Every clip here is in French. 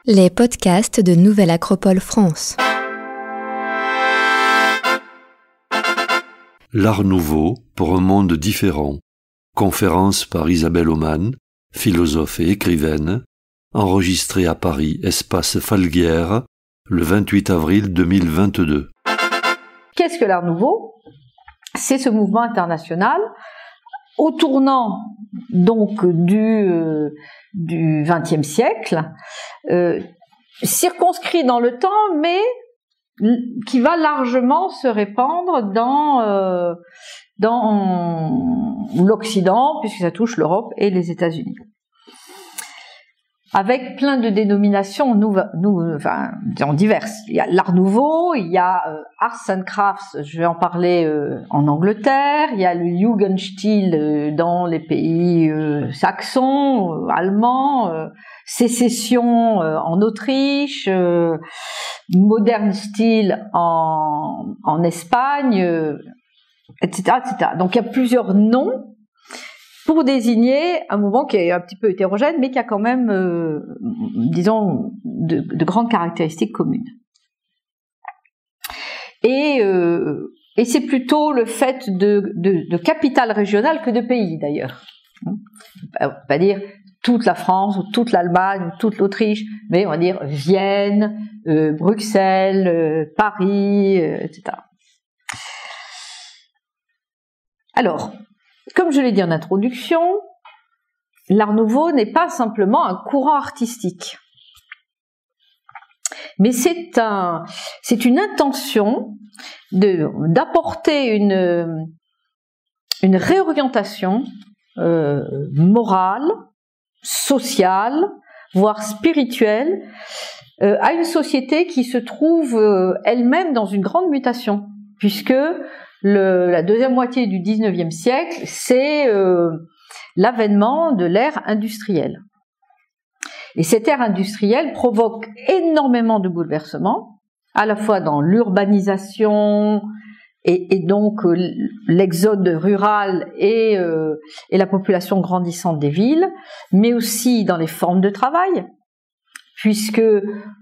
Les podcasts de Nouvelle Acropole France. L'Art nouveau pour un monde différent. Conférence par Isabelle Aumann, philosophe et écrivaine, enregistrée à Paris, Espace Falguière, le 28 avril 2022. Qu'est-ce que l'Art nouveau ? C'est ce mouvement international au tournant donc du XXe siècle, circonscrit dans le temps, mais qui va largement se répandre dans l'Occident, puisque ça touche l'Europe et les États-Unis. Avec plein de dénominations disons diverses. Il y a l'Art nouveau, il y a Arts and Crafts, je vais en parler en Angleterre, il y a le Jugendstil dans les pays saxons, allemands, Sécession en Autriche, Modern Style en Espagne, etc., etc. Donc il y a plusieurs noms pour désigner un mouvement qui est un petit peu hétérogène, mais qui a quand même, disons, de grandes caractéristiques communes. Et c'est plutôt le fait de capitales régionales que de pays, d'ailleurs. On va pas dire toute la France, ou toute l'Allemagne, ou toute l'Autriche, mais on va dire Vienne, Bruxelles, Paris, etc. Alors, comme je l'ai dit en introduction, l'Art nouveau n'est pas simplement un courant artistique, mais c'est une intention d'apporter une réorientation morale, sociale, voire spirituelle, à une société qui se trouve elle-même dans une grande mutation, puisque la deuxième moitié du XIXe siècle, c'est l'avènement de l'ère industrielle. Et cette ère industrielle provoque énormément de bouleversements, à la fois dans l'urbanisation et donc l'exode rural et la population grandissante des villes, mais aussi dans les formes de travail, puisque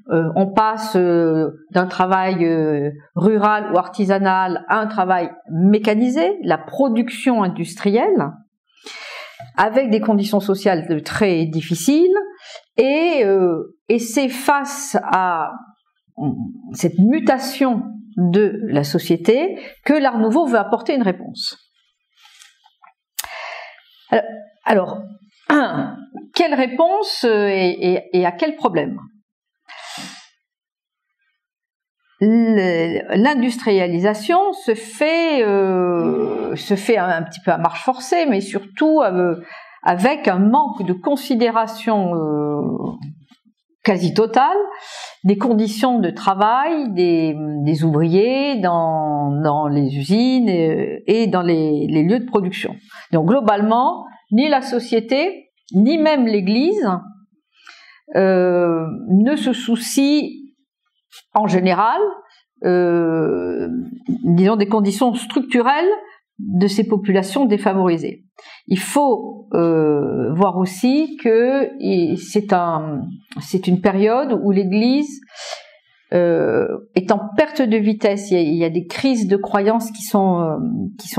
on passe d'un travail rural ou artisanal à un travail mécanisé, la production industrielle, avec des conditions sociales très difficiles, et c'est face à cette mutation de la société que l'Art nouveau veut apporter une réponse. Alors, quelle réponse et à quel problème ? L'industrialisation se fait un petit peu à marche forcée, mais surtout avec un manque de considération quasi totale des conditions de travail des ouvriers dans les usines et dans les lieux de production. Donc globalement, ni la société, ni même l'Église ne se soucient en général, disons, des conditions structurelles de ces populations défavorisées. Il faut voir aussi que c'est une période où l'Église est en perte de vitesse. Il y a des crises de croyances qui sont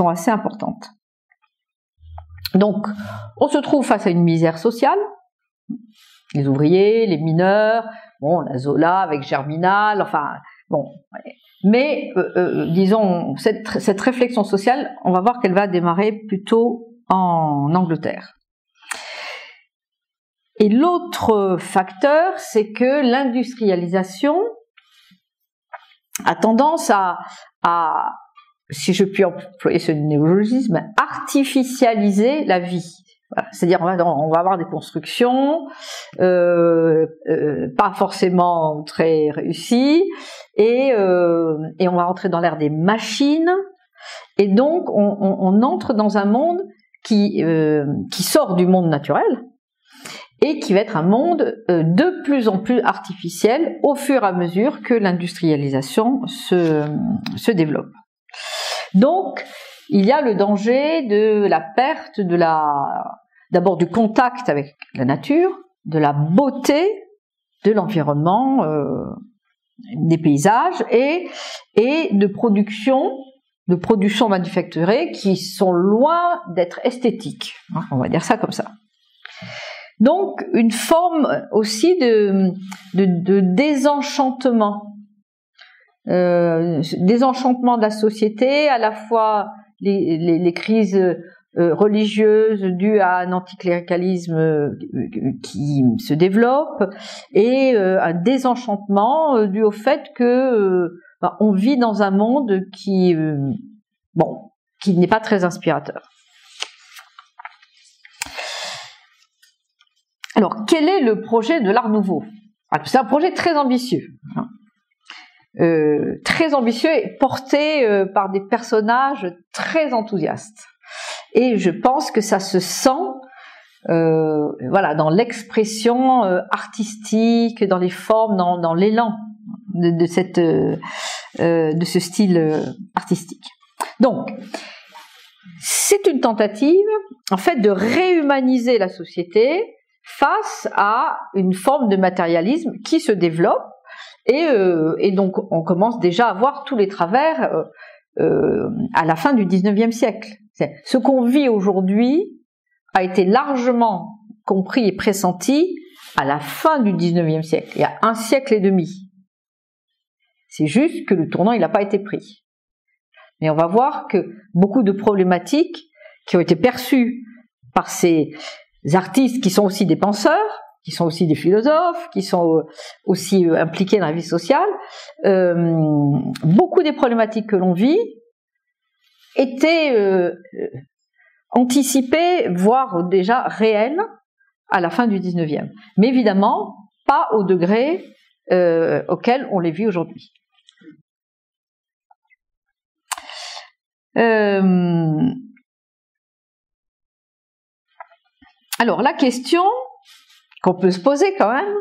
assez importantes. Donc, on se trouve face à une misère sociale. Les ouvriers, les mineurs, bon, la Zola avec Germinal, enfin, bon. Mais, disons, cette réflexion sociale, on va voir qu'elle va démarrer plutôt en Angleterre. Et l'autre facteur, c'est que l'industrialisation a tendance à si je puis employer ce néologisme, artificialiser la vie. Voilà. C'est-à-dire on va avoir des constructions pas forcément très réussies et on va rentrer dans l'ère des machines et donc on entre dans un monde qui sort du monde naturel et qui va être un monde de plus en plus artificiel au fur et à mesure que l'industrialisation se développe. Donc, il y a le danger de la perte d'abord du contact avec la nature, de la beauté de l'environnement, des paysages et de production manufacturée qui sont loin d'être esthétiques. On va dire ça comme ça. Donc une forme aussi de désenchantement. Désenchantement de la société, à la fois les crises religieuses dues à un anticléricalisme qui se développe et un désenchantement dû au fait que on vit dans un monde qui n'est pas très inspirateur. Alors, quel est le projet de l'Art Nouveau? C'est un projet très ambitieux. Très ambitieux et porté par des personnages très enthousiastes. Et je pense que ça se sent dans l'expression artistique, dans les formes, dans l'élan de ce style artistique. Donc, c'est une tentative, en fait, de réhumaniser la société face à une forme de matérialisme qui se développe. Et donc, on commence déjà à voir tous les travers à la fin du XIXe siècle. Ce qu'on vit aujourd'hui a été largement compris et pressenti à la fin du XIXe siècle, il y a 1 siècle et demi. C'est juste que le tournant, il n'a pas été pris. Mais on va voir que beaucoup de problématiques qui ont été perçues par ces artistes qui sont aussi des penseurs, qui sont aussi des philosophes, qui sont aussi impliqués dans la vie sociale, beaucoup des problématiques que l'on vit étaient anticipées, voire déjà réelles, à la fin du 19e. Mais évidemment, pas au degré auquel on les vit aujourd'hui. Alors, la question qu'on peut se poser quand même,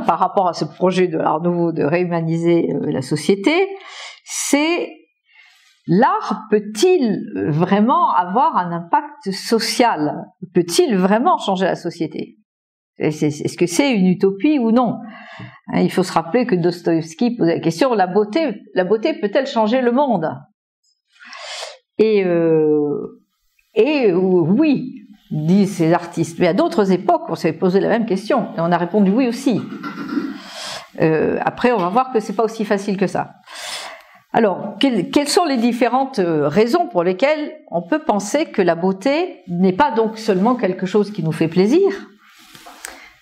par rapport à ce projet de l'Art Nouveau de réhumaniser la société, c'est: l'art peut-il vraiment avoir un impact social? Peut-il vraiment changer la société? Est-ce que c'est une utopie ou non? Il faut se rappeler que Dostoïevski posait la question: la beauté peut-elle changer le monde? Et oui, disent ces artistes. Mais à d'autres époques, on s'est posé la même question et on a répondu oui aussi. Après, on va voir que c'est pas aussi facile que ça. Alors, quelles sont les différentes raisons pour lesquelles on peut penser que la beauté n'est pas donc seulement quelque chose qui nous fait plaisir,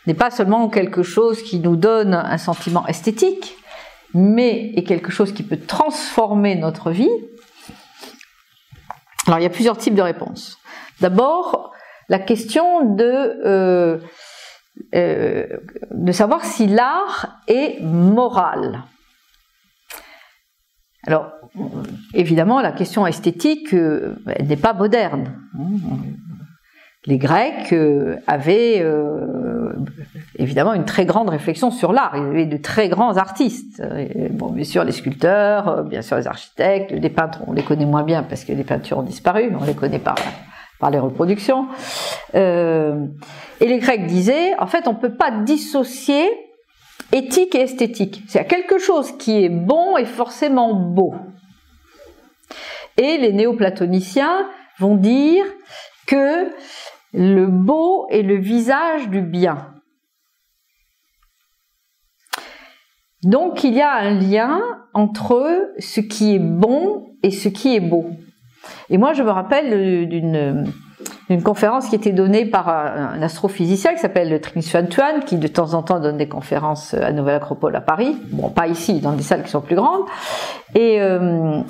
n'est pas seulement quelque chose qui nous donne un sentiment esthétique, mais est quelque chose qui peut transformer notre vie? Alors, il y a plusieurs types de réponses. D'abord, la question de savoir si l'art est moral. Alors, évidemment, la question esthétique n'est pas moderne. Les Grecs avaient évidemment une très grande réflexion sur l'art. Ils avaient de très grands artistes. Bon, bien sûr, les sculpteurs, bien sûr, les architectes, les peintres, on les connaît moins bien parce que les peintures ont disparu, mais on les connaît par les reproductions. Et les Grecs disaient, en fait, on ne peut pas dissocier éthique et esthétique. C'est quelque chose qui est bon et forcément beau. Et les néoplatoniciens vont dire que le beau est le visage du bien. Donc il y a un lien entre ce qui est bon et ce qui est beau. Et moi je me rappelle d'une conférence qui était donnée par un astrophysicien qui s'appelle Trinh Xuan Tuan, qui de temps en temps donne des conférences à Nouvelle Acropole à Paris, bon pas ici, dans des salles qui sont plus grandes, et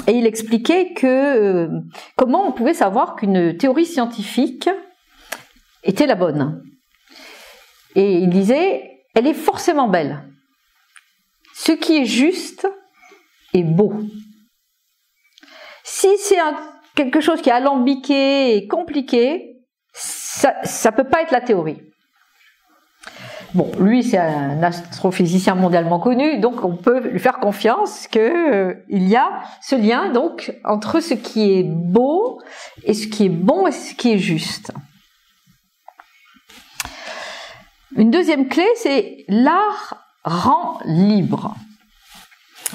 il expliquait que comment on pouvait savoir qu'une théorie scientifique était la bonne. Et il disait, elle est forcément belle. Ce qui est juste est beau. Si c'est quelque chose qui est alambiqué et compliqué, ça peut pas être la théorie. Bon, lui c'est un astrophysicien mondialement connu, donc on peut lui faire confiance que il y a ce lien donc entre ce qui est beau et ce qui est bon et ce qui est juste. Une deuxième clé, c'est l'art rend libre.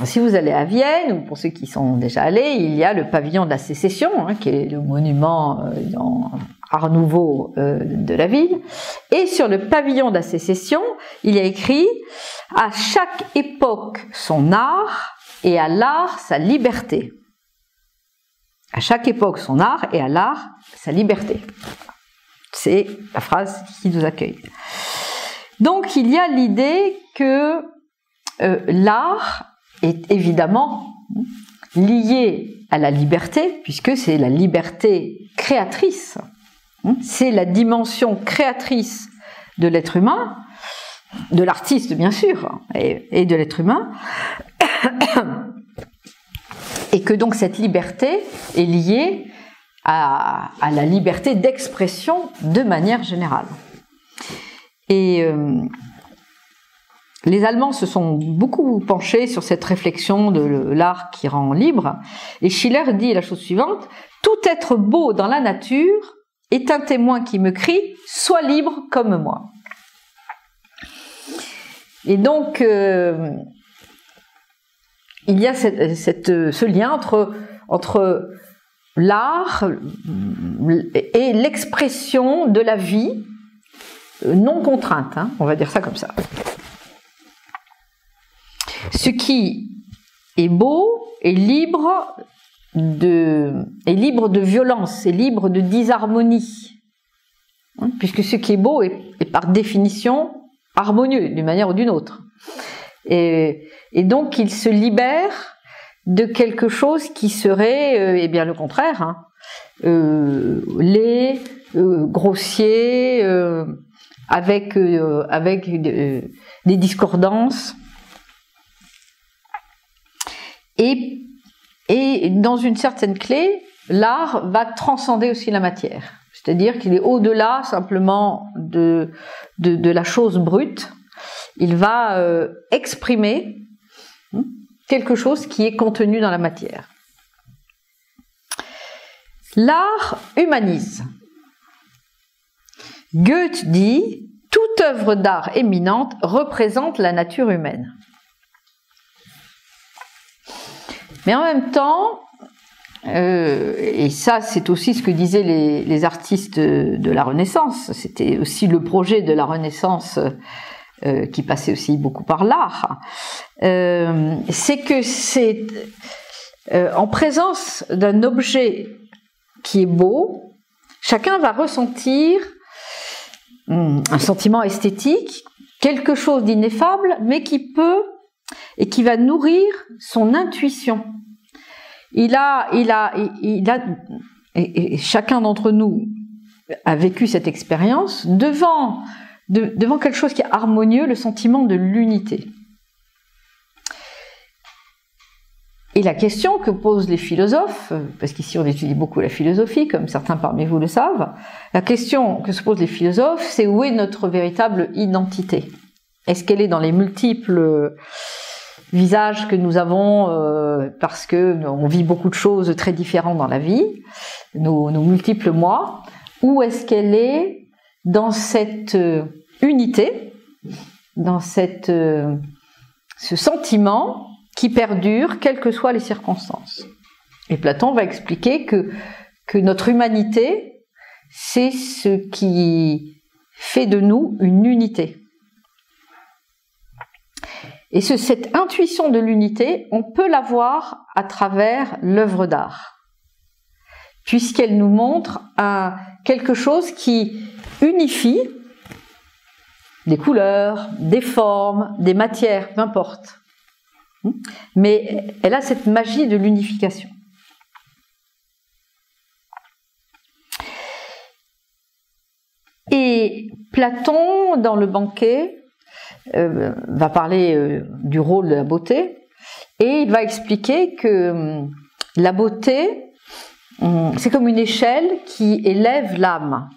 Si vous allez à Vienne, ou pour ceux qui sont déjà allés, il y a le pavillon de la Sécession, hein, qui est le monument Art Nouveau de la ville. Et sur le pavillon de la Sécession, il y a écrit « À chaque époque son art, et à l'art sa liberté ». À chaque époque son art, et à l'art sa liberté. C'est la phrase qui nous accueille. Donc il y a l'idée que l'art est évidemment lié à la liberté, puisque c'est la liberté créatrice. C'est la dimension créatrice de l'être humain, de l'artiste bien sûr, et de l'être humain, et que donc cette liberté est liée à la liberté d'expression de manière générale. Et les Allemands se sont beaucoup penchés sur cette réflexion de l'art qui rend libre, et Schiller dit la chose suivante: « Tout être beau dans la nature est un témoin qui me crie « Sois libre comme moi ». Et donc, il y a ce lien entre l'art et l'expression de la vie non contrainte, hein, on va dire ça comme ça. Ce qui est beau est libre de violence, est libre de disharmonie, hein, puisque ce qui est beau est par définition harmonieux d'une manière ou d'une autre. Et donc il se libère de quelque chose qui serait, eh bien le contraire, hein, laid, grossier, avec des discordances. Et dans une certaine clé, l'art va transcender aussi la matière. C'est-à-dire qu'il est au-delà simplement de la chose brute. Il va exprimer quelque chose qui est contenu dans la matière. L'art humanise. Goethe dit « Toute œuvre d'art éminente représente la nature humaine ». Mais en même temps, et ça c'est aussi ce que disaient les artistes de la Renaissance, c'était aussi le projet de la Renaissance qui passait aussi beaucoup par l'art, c'est que c'est en présence d'un objet qui est beau, chacun va ressentir un sentiment esthétique, quelque chose d'ineffable, mais qui peut et qui va nourrir son intuition. Et chacun d'entre nous a vécu cette expérience devant quelque chose qui est harmonieux, le sentiment de l'unité. Et la question que posent les philosophes, parce qu'ici on étudie beaucoup la philosophie, comme certains parmi vous le savent, la question que se posent les philosophes, c'est où est notre véritable identité? Est-ce qu'elle est dans les multiples visages que nous avons parce que on vit beaucoup de choses très différentes dans la vie, nos multiples moi, ou est-ce qu'elle est dans cette unité, dans ce sentiment qui perdure quelles que soient les circonstances? Et Platon va expliquer que notre humanité, c'est ce qui fait de nous une unité. Et cette intuition de l'unité, on peut l'avoir à travers l'œuvre d'art, puisqu'elle nous montre quelque chose qui unifie des couleurs, des formes, des matières, peu importe. Mais elle a cette magie de l'unification. Et Platon, dans le Banquet, va parler du rôle de la beauté, et il va expliquer que la beauté, c'est comme une échelle qui élève l'âme,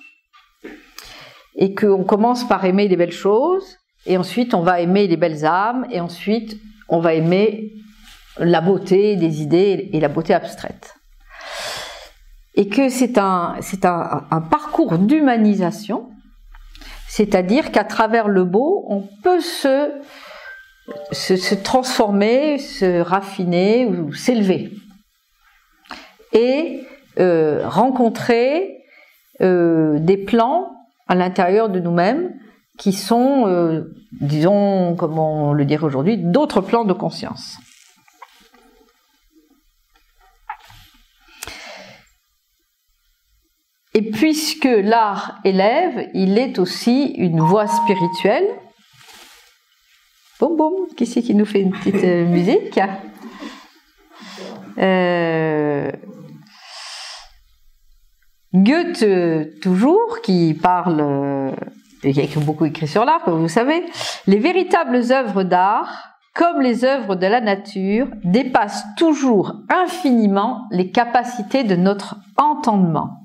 et qu'on commence par aimer les belles choses, et ensuite on va aimer les belles âmes, et ensuite on va aimer la beauté des idées et la beauté abstraite. Et que c'est un parcours d'humanisation, c'est-à-dire qu'à travers le beau, on peut se se transformer, se raffiner ou s'élever. Et rencontrer des plans à l'intérieur de nous-mêmes qui sont, disons, comment le dire aujourd'hui, d'autres plans de conscience. Et puisque l'art élève, il est aussi une voie spirituelle. Boum boum, qui c'est qui nous fait une petite musique? Goethe, toujours, qui parle, et qui a beaucoup écrit sur l'art, comme vous savez, les véritables œuvres d'art, comme les œuvres de la nature, dépassent toujours infiniment les capacités de notre entendement.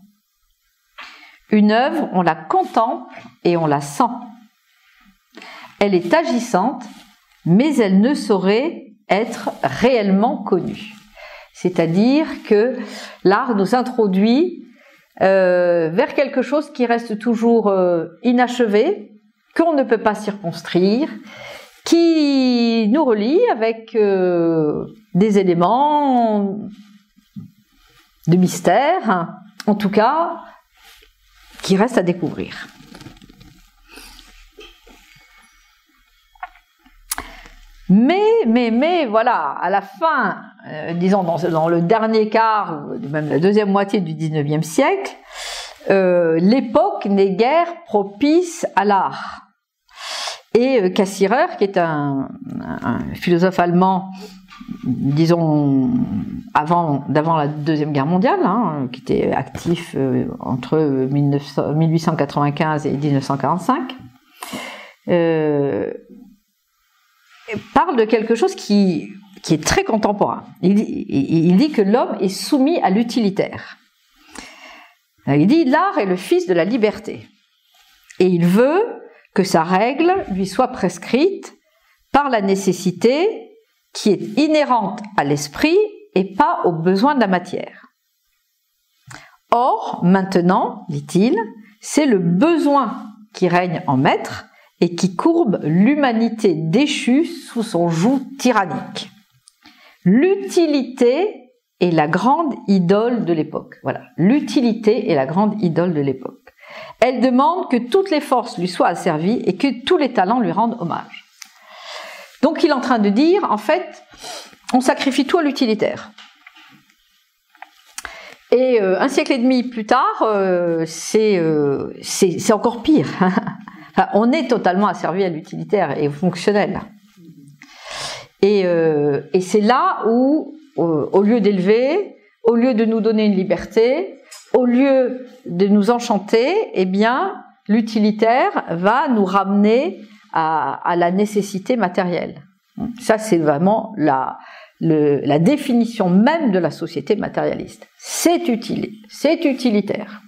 Une œuvre, on la contemple et on la sent. Elle est agissante, mais elle ne saurait être réellement connue. C'est-à-dire que l'art nous introduit vers quelque chose qui reste toujours inachevé, qu'on ne peut pas circonscrire, qui nous relie avec des éléments de mystère, en tout cas, qui restent à découvrir. Mais voilà, à la fin, disons dans le dernier quart, ou même la deuxième moitié du XIXe siècle, l'époque n'est guère propice à l'art. Et Cassirer, qui est un philosophe allemand, disons, d'avant la Deuxième Guerre mondiale, qui était actif entre 1895 et 1945, parle de quelque chose qui est très contemporain. Il dit que l'homme est soumis à l'utilitaire. Il dit « l'art est le fils de la liberté ». Et il veut que sa règle lui soit prescrite par la nécessité qui est inhérente à l'esprit et pas aux besoins de la matière. Or, maintenant, dit-il, c'est le besoin qui règne en maître et qui courbe l'humanité déchue sous son joug tyrannique. L'utilité est la grande idole de l'époque. Voilà, l'utilité est la grande idole de l'époque. Elle demande que toutes les forces lui soient asservies et que tous les talents lui rendent hommage. Donc il est en train de dire, en fait, on sacrifie tout à l'utilitaire. Et un siècle et demi plus tard, c'est encore pire. Enfin, on est totalement asservi à l'utilitaire et au fonctionnel. Et c'est là où, au lieu d'élever, au lieu de nous donner une liberté, au lieu de nous enchanter, eh bien, l'utilitaire va nous ramener à la nécessité matérielle. Ça, c'est vraiment la définition même de la société matérialiste. C'est utile, c'est utilitaire.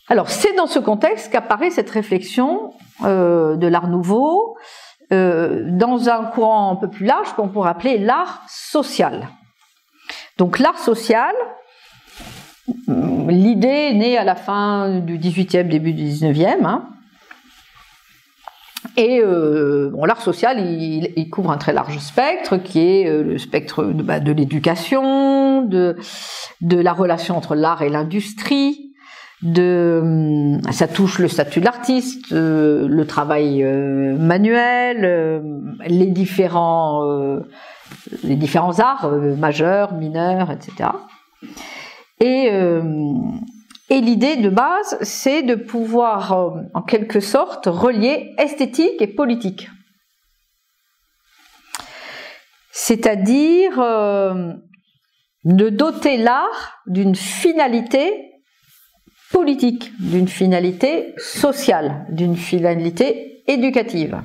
Alors, c'est dans ce contexte qu'apparaît cette réflexion de l'art nouveau, dans un courant un peu plus large qu'on pourrait appeler l'art social. Donc l'art social, l'idée est née à la fin du XVIIIe, début du XIXe, et l'art social, il couvre un très large spectre, qui est le spectre de l'éducation, de la relation entre l'art et l'industrie, ça touche le statut de l'artiste, le travail manuel, les différents arts majeurs, mineurs, etc. Et l'idée de base, c'est de pouvoir, en quelque sorte, relier esthétique et politique. C'est-à-dire de doter l'art d'une finalité politique, d'une finalité sociale, d'une finalité éducative.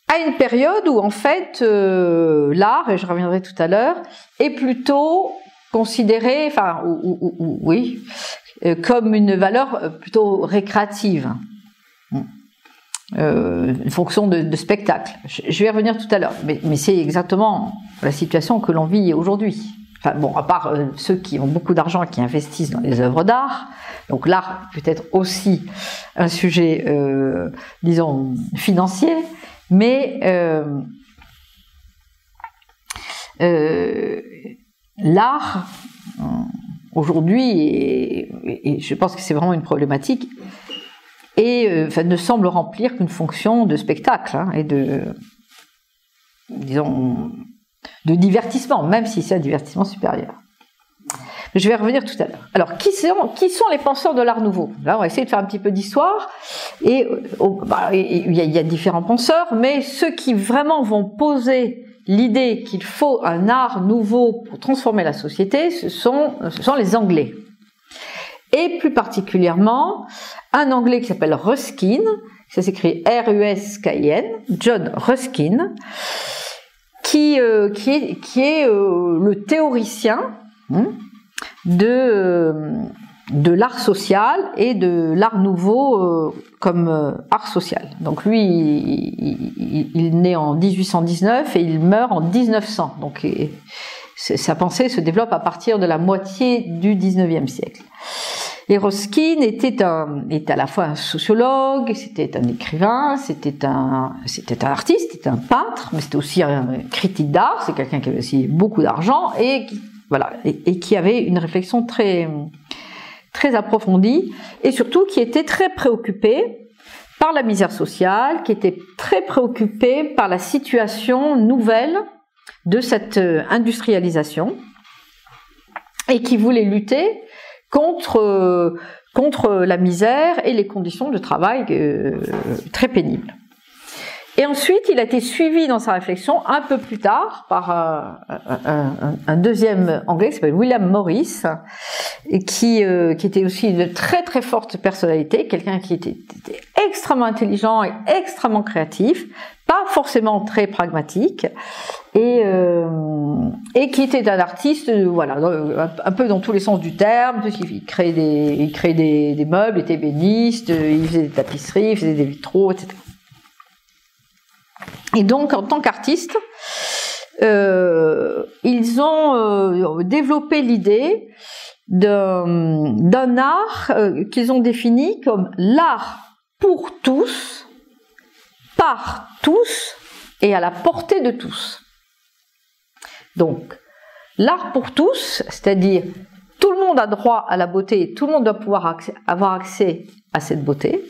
À une période où en fait l'art, et je reviendrai tout à l'heure, est plutôt considéré, comme une valeur plutôt récréative, une fonction de spectacle. Je vais y revenir tout à l'heure, mais c'est exactement la situation que l'on vit aujourd'hui. enfin bon, à part ceux qui ont beaucoup d'argent et qui investissent dans les œuvres d'art, donc l'art peut être aussi un sujet, disons, financier, mais l'art, aujourd'hui, et je pense que c'est vraiment une problématique, et ne semble remplir qu'une fonction de spectacle et de, disons, de divertissement, même si c'est un divertissement supérieur. Je vais revenir tout à l'heure. Alors, qui sont les penseurs de l'Art Nouveau? Là, on va essayer de faire un petit peu d'histoire. Et il y a différents penseurs, mais ceux qui vraiment vont poser l'idée qu'il faut un art nouveau pour transformer la société, ce sont les Anglais. Et plus particulièrement, un Anglais qui s'appelle Ruskin, ça s'écrit R-U-S-K-I-N, John Ruskin, qui est le théoricien de l'art social et de l'art nouveau comme art social. Donc lui, il naît en 1819 et il meurt en 1900. Donc sa pensée se développe à partir de la moitié du 19e siècle. Et Ruskin était à la fois un sociologue, c'était un écrivain, c'était un artiste, c'était un peintre, mais c'était aussi un critique d'art. C'est quelqu'un qui avait aussi beaucoup d'argent et qui avait une réflexion très approfondie et surtout qui était très préoccupé par la misère sociale, qui était très préoccupé par la situation nouvelle de cette industrialisation et qui voulait lutter contre la misère et les conditions de travail très pénibles. Et ensuite, il a été suivi dans sa réflexion un peu plus tard par un deuxième Anglais qui s'appelle William Morris, et qui était aussi une très très forte personnalité, quelqu'un qui était extrêmement intelligent et extrêmement créatif, pas forcément très pragmatique, et qui était un artiste, un peu dans tous les sens du terme, puisqu'il créait des meubles, il était ébéniste, il faisait des tapisseries, il faisait des vitraux, etc. Et donc, en tant qu'artistes, ils ont développé l'idée d'un art qu'ils ont défini comme l'art pour tous, par tous et à la portée de tous. Donc, l'art pour tous, c'est-à-dire tout le monde a droit à la beauté, tout le monde doit pouvoir avoir accès à cette beauté.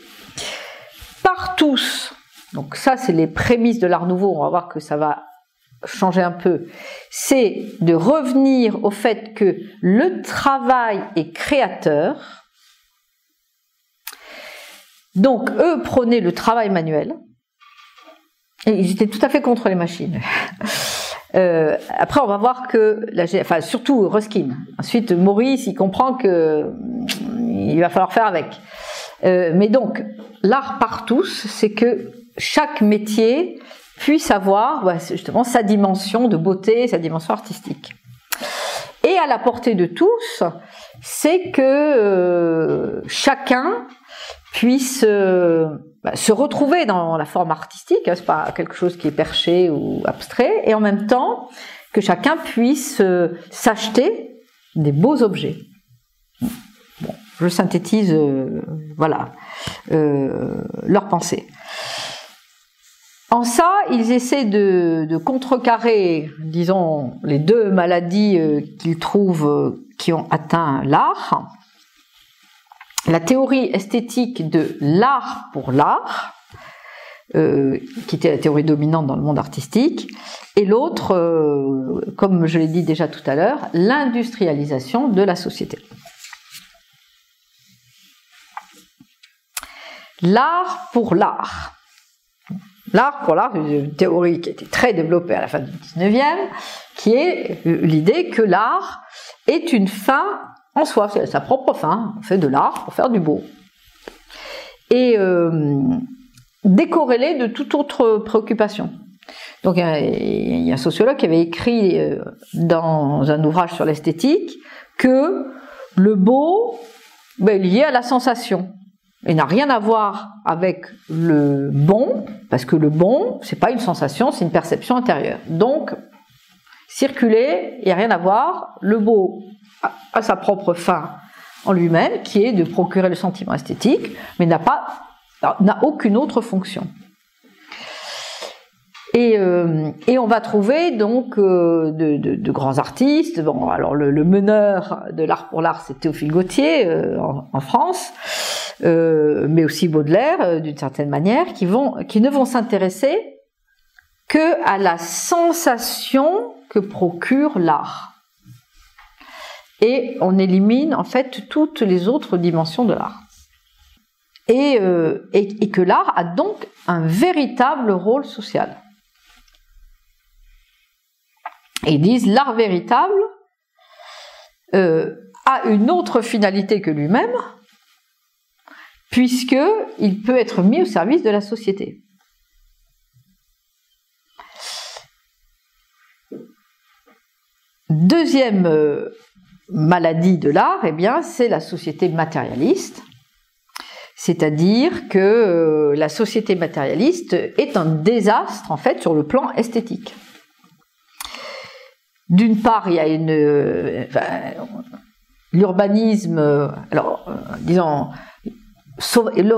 Par tous, donc ça c'est les prémices de l'art nouveau, on va voir que ça va changer un peu, c'est de revenir au fait que le travail est créateur. Donc eux prônaient le travail manuel, et ils étaient tout à fait contre les machines. Après on va voir que, surtout Ruskin, ensuite Maurice il comprend que il va falloir faire avec. Mais donc l'art par tous, c'est que chaque métier puisse avoir justement sa dimension de beauté, sa dimension artistique. Et à la portée de tous, c'est que chacun puisse se retrouver dans la forme artistique, c'est pas quelque chose qui est perché ou abstrait, et en même temps que chacun puisse s'acheter des beaux objets. Bon, je synthétise leur pensée. En ça, ils essaient de contrecarrer, disons, les deux maladies qu'ils trouvent qui ont atteint l'art. La théorie esthétique de l'art pour l'art, qui était la théorie dominante dans le monde artistique, et l'autre, comme je l'ai dit déjà tout à l'heure, l'industrialisation de la société. L'art pour l'art. L'art pour l'art, c'est une théorie qui a été très développée à la fin du 19e, qui est l'idée que l'art est une fin en soi, c'est sa propre fin, on fait de l'art pour faire du beau. Et décorrélé de toute autre préoccupation. Donc il y a un sociologue qui avait écrit dans un ouvrage sur l'esthétique que le beau est lié à la sensation. Il n'a rien à voir avec le bon, parce que le bon, c'est pas une sensation, c'est une perception intérieure. Donc, circuler, il n'y a rien à voir. Le beau a sa propre fin en lui-même, qui est de procurer le sentiment esthétique, mais n'a aucune autre fonction. Et on va trouver donc de grands artistes. Bon, alors le meneur de l'art pour l'art, c'est Théophile Gautier en France, mais aussi Baudelaire d'une certaine manière, qui ne vont s'intéresser que à la sensation que procure l'art. Et on élimine en fait toutes les autres dimensions de l'art. Et que l'art a donc un véritable rôle social. Et ils disent l'art véritable a une autre finalité que lui-même, puisqu'il peut être mis au service de la société. Deuxième maladie de l'art, eh bien, c'est la société matérialiste, c'est-à-dire que la société matérialiste est un désastre en fait sur le plan esthétique. D'une part, il y a l'urbanisme,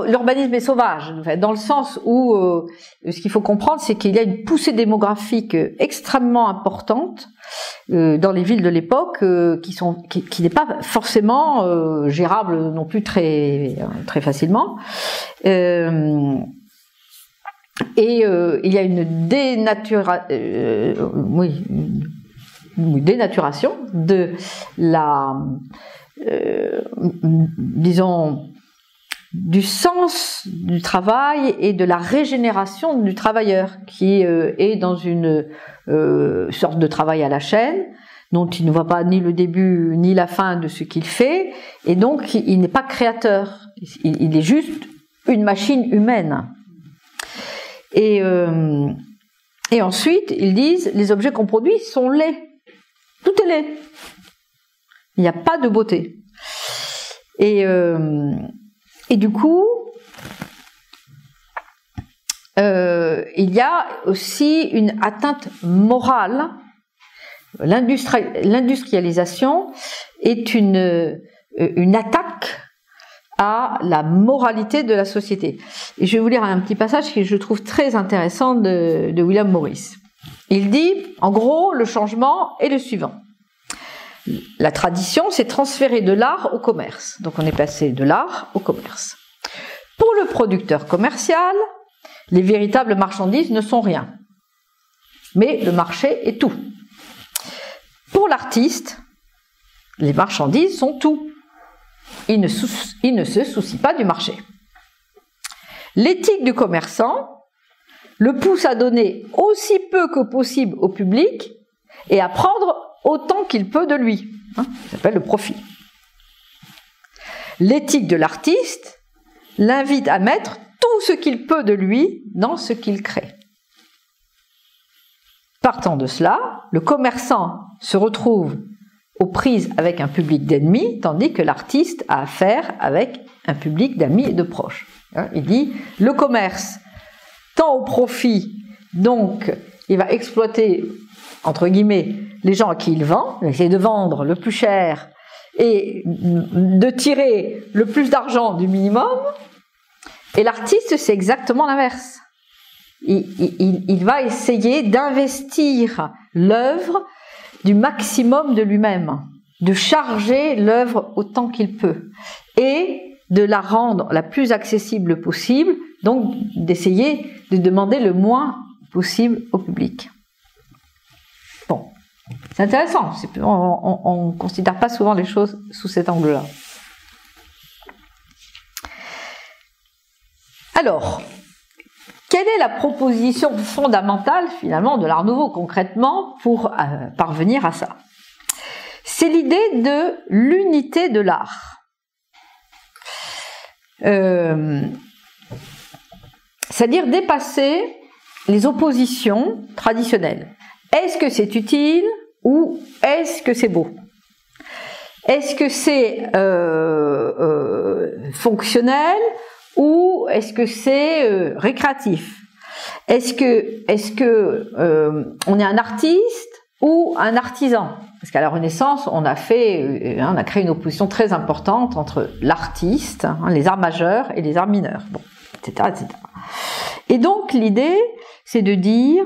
l'urbanisme est sauvage, dans le sens où ce qu'il faut comprendre, c'est qu'il y a une poussée démographique extrêmement importante dans les villes de l'époque, qui n'est pas forcément gérable non plus très facilement. Et il y a une dénaturation de la, du sens du travail et de la régénération du travailleur, qui est dans une sorte de travail à la chaîne, dont il ne voit pas ni le début ni la fin de ce qu'il fait, et donc il n'est pas créateur, il est juste une machine humaine. Et ensuite, ils disent, les objets qu'on produit sont laids. Tout est laid. Il n'y a pas de beauté. Et du coup, il y a aussi une atteinte morale. L'industrialisation est une attaque à la moralité de la société. Et je vais vous lire un petit passage que je trouve très intéressant de William Morris. Il dit, en gros, le changement est le suivant. La tradition, c'est transférer de l'art au commerce. Donc on est passé de l'art au commerce. Pour le producteur commercial, les véritables marchandises ne sont rien. Mais le marché est tout. Pour l'artiste, les marchandises sont tout. Il ne se soucie pas du marché. L'éthique du commerçant le pousse à donner aussi peu que possible au public et à prendre autant qu'il peut de lui. Ça s'appelle le profit. L'éthique de l'artiste l'invite à mettre tout ce qu'il peut de lui dans ce qu'il crée. Partant de cela, le commerçant se retrouve aux prises avec un public d'ennemis, tandis que l'artiste a affaire avec un public d'amis et de proches. Il dit, le commerce tend au profit, donc il va exploiter, entre guillemets, les gens à qui il vend, il va essayer de vendre le plus cher et de tirer le plus d'argent du minimum, et l'artiste, c'est exactement l'inverse. Il va essayer d'investir l'œuvre du maximum de lui-même, de charger l'œuvre autant qu'il peut, et de la rendre la plus accessible possible, donc d'essayer de demander le moins possible au public. Bon, c'est intéressant, on ne considère pas souvent les choses sous cet angle-là. Alors, quelle est la proposition fondamentale finalement de l'Art Nouveau concrètement pour parvenir à ça? C'est l'idée de l'unité de l'art. C'est-à-dire dépasser les oppositions traditionnelles. Est-ce que c'est utile ou est-ce que c'est beau? Est-ce que c'est fonctionnel ou est-ce que c'est récréatif? Est-ce que on est un artiste ou un artisan. Parce qu'à la Renaissance, on a créé une opposition très importante entre l'artiste, les arts majeurs et les arts mineurs, bon, etc., etc. Et donc l'idée, c'est de dire,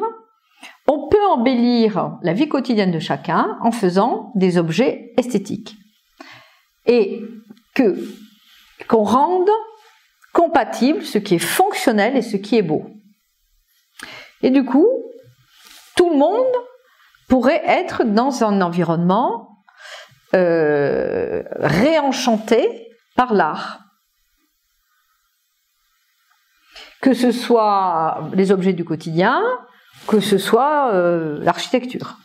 on peut embellir la vie quotidienne de chacun en faisant des objets esthétiques. Et qu'on rende compatible ce qui est fonctionnel et ce qui est beau. Et du coup, tout le monde pourrait être dans un environnement réenchanté par l'art. Que ce soit les objets du quotidien, que ce soit l'architecture.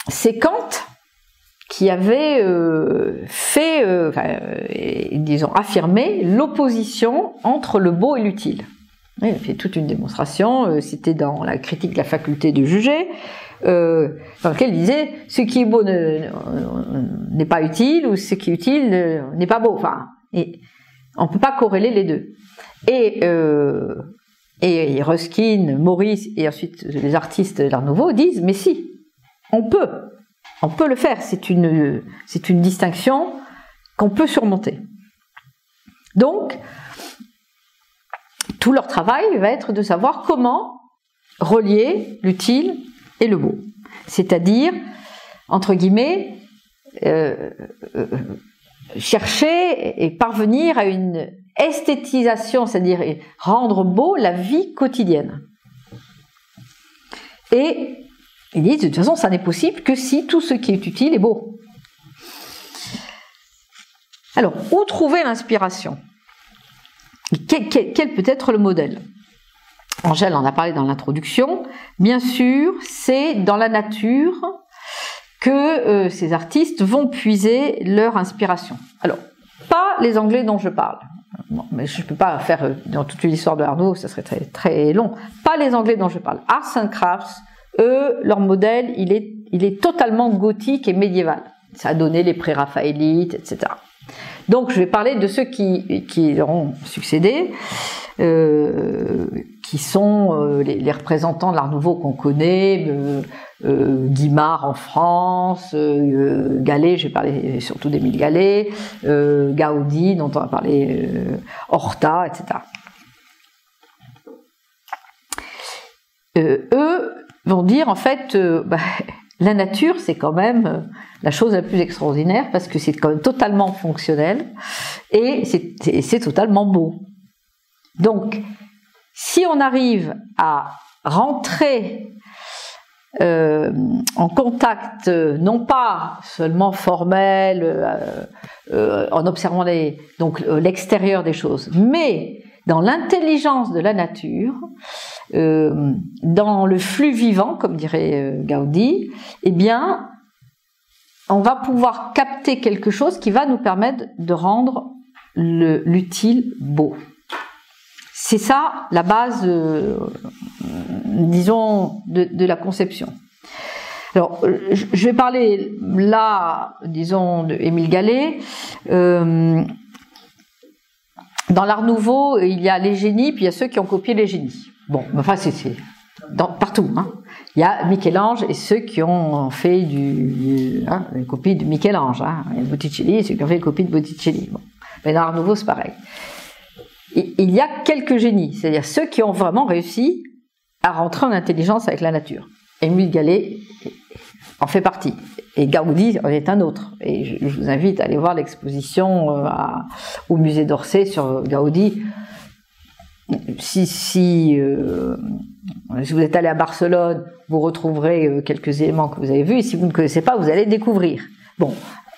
C'est Kant qui avait affirmé l'opposition entre le beau et l'utile. Il a fait toute une démonstration, c'était dans la critique de la faculté de juger, dans laquelle il disait ce qui est beau n'est pas utile, ou ce qui est utile n'est pas beau. Enfin, et on ne peut pas corréler les deux. Et Ruskin, Maurice et ensuite les artistes de l'Art Nouveau disent mais si, on peut le faire. C'est une distinction qu'on peut surmonter. Donc tout leur travail va être de savoir comment relier l'utile et le beau. C'est-à-dire, entre guillemets, chercher et parvenir à une esthétisation, c'est-à-dire rendre beau la vie quotidienne. Et ils disent, de toute façon, ça n'est possible que si tout ce qui est utile est beau. Alors, où trouver l'inspiration ? Quel peut être le modèle ? Angèle en a parlé dans l'introduction. Bien sûr, c'est dans la nature que ces artistes vont puiser leur inspiration. Alors, pas les Anglais dont je parle. Non, mais je ne peux pas faire dans toute l'histoire de l'Art Nouveau, ça serait très, très long. Pas les Anglais dont je parle. Arts and Crafts, eux, leur modèle, il est totalement gothique et médiéval. Ça a donné les pré-raphaélites, etc. Donc je vais parler de ceux qui leur ont succédé, qui sont les représentants de l'Art Nouveau qu'on connaît, Guimard en France, Gallet, j'ai parlé surtout d'Émile Gallet, Gaudi dont on a parlé, Horta, etc. Eux vont dire en fait la nature c'est quand même la chose la plus extraordinaire parce que c'est quand même totalement fonctionnel et c'est totalement beau. Donc si on arrive à rentrer en contact non pas seulement formel en observant l'extérieur des choses, mais dans l'intelligence de la nature, dans le flux vivant, comme dirait Gaudi, eh bien, on va pouvoir capter quelque chose qui va nous permettre de rendre l'utile beau. C'est ça la base, disons, de la conception. Alors, je vais parler là, disons, d'Émile Gallet. Dans l'Art Nouveau, il y a les génies, puis il y a ceux qui ont copié les génies. Bon, enfin, c'est partout. Hein. Il y a Michel-Ange et ceux qui ont fait une copie de Michel-Ange. Hein. Il y a Botticelli et ceux qui ont fait une copie de Botticelli. Bon. Mais dans l'Art Nouveau, c'est pareil. Et il y a quelques génies, c'est-à-dire ceux qui ont vraiment réussi à rentrer en intelligence avec la nature. Émile Gallet en fait partie. Et Gaudi en est un autre. Et je vous invite à aller voir l'exposition au musée d'Orsay sur Gaudi. Si vous êtes allé à Barcelone, vous retrouverez quelques éléments que vous avez vus. Et si vous ne connaissez pas, vous allez découvrir. Bon,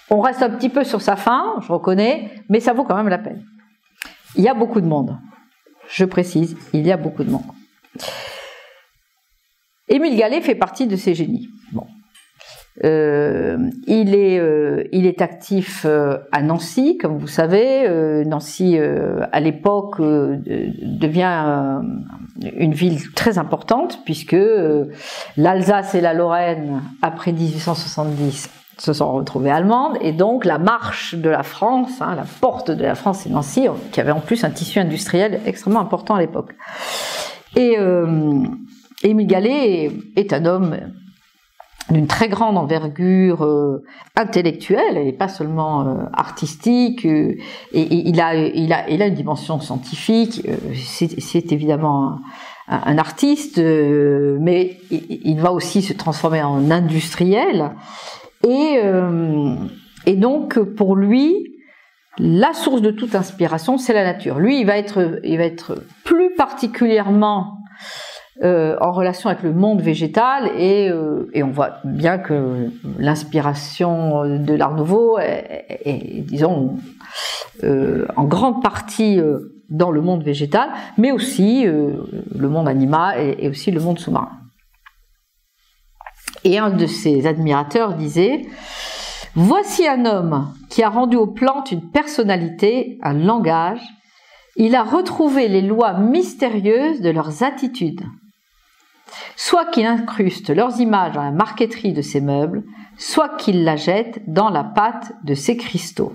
on reste un petit peu sur sa fin, je reconnais, mais ça vaut quand même la peine. Il y a beaucoup de monde. Je précise, il y a beaucoup de monde. Émile Gallet fait partie de ces génies. Bon. Il est actif à Nancy, comme vous savez. Nancy, à l'époque, devient une ville très importante, puisque l'Alsace et la Lorraine, après 1870, se sont retrouvées allemandes, et donc la marche de la France, la porte de la France, c'est Nancy, qui avait en plus un tissu industriel extrêmement important à l'époque. Et Émile Gallé est un homme d'une très grande envergure intellectuelle et pas seulement artistique, et il a une dimension scientifique. C'est évidemment un artiste, mais il va aussi se transformer en industriel, et donc pour lui la source de toute inspiration, c'est la nature. Lui, il va être plus particulièrement en relation avec le monde végétal, et on voit bien que l'inspiration de l'Art Nouveau est disons, en grande partie dans le monde végétal, mais aussi le monde animal et aussi le monde sous-marin. Et un de ses admirateurs disait: « Voici un homme qui a rendu aux plantes une personnalité, un langage. Il a retrouvé les lois mystérieuses de leurs attitudes. Soit qu'il incruste leurs images dans la marqueterie de ses meubles, soit qu'il la jette dans la pâte de ses cristaux. »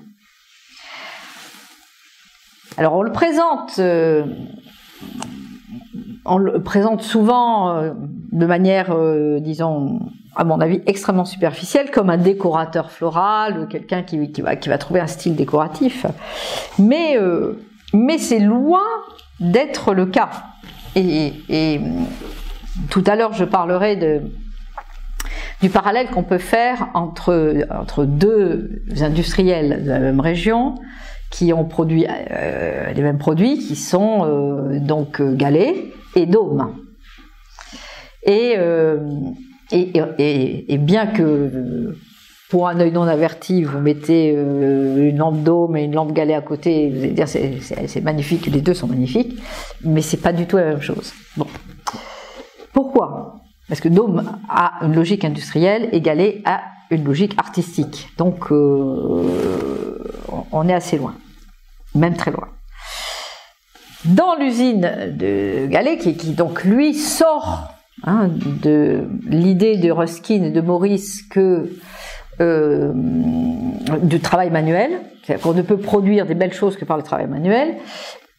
Alors on le présente souvent de manière, disons, à mon avis, extrêmement superficielle, comme un décorateur floral, quelqu'un qui va trouver un style décoratif. Mais c'est loin d'être le cas. Et tout à l'heure, je parlerai du parallèle qu'on peut faire entre deux industriels de la même région qui ont produit les mêmes produits, qui sont donc Gallé et Daume. Et bien que pour un œil non averti, vous mettez une lampe Daume et une lampe Gallé à côté, vous allez dire c'est magnifique, les deux sont magnifiques, mais c'est pas du tout la même chose. Bon. Pourquoi ? Parce que Daume a une logique industrielle et Gallé a une logique artistique. Donc on est assez loin, même très loin. Dans l'usine de Gallé, qui donc lui sort de l'idée de Ruskin et de Maurice du travail manuel, c'est-à-dire qu'on ne peut produire des belles choses que par le travail manuel,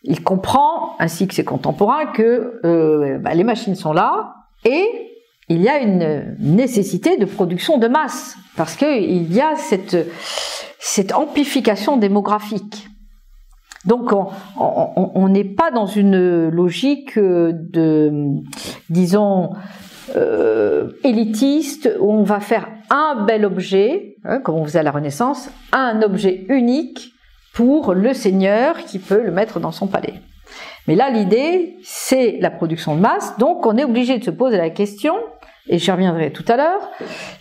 il comprend, ainsi que ses contemporains, que les machines sont là et il y a une nécessité de production de masse, parce qu'il y a cette amplification démographique. Donc on n'est pas dans une logique disons, élitiste, où on va faire un bel objet, comme on faisait à la Renaissance, un objet unique pour le seigneur qui peut le mettre dans son palais. Mais là, l'idée, c'est la production de masse, donc on est obligé de se poser la question, et j'y reviendrai tout à l'heure,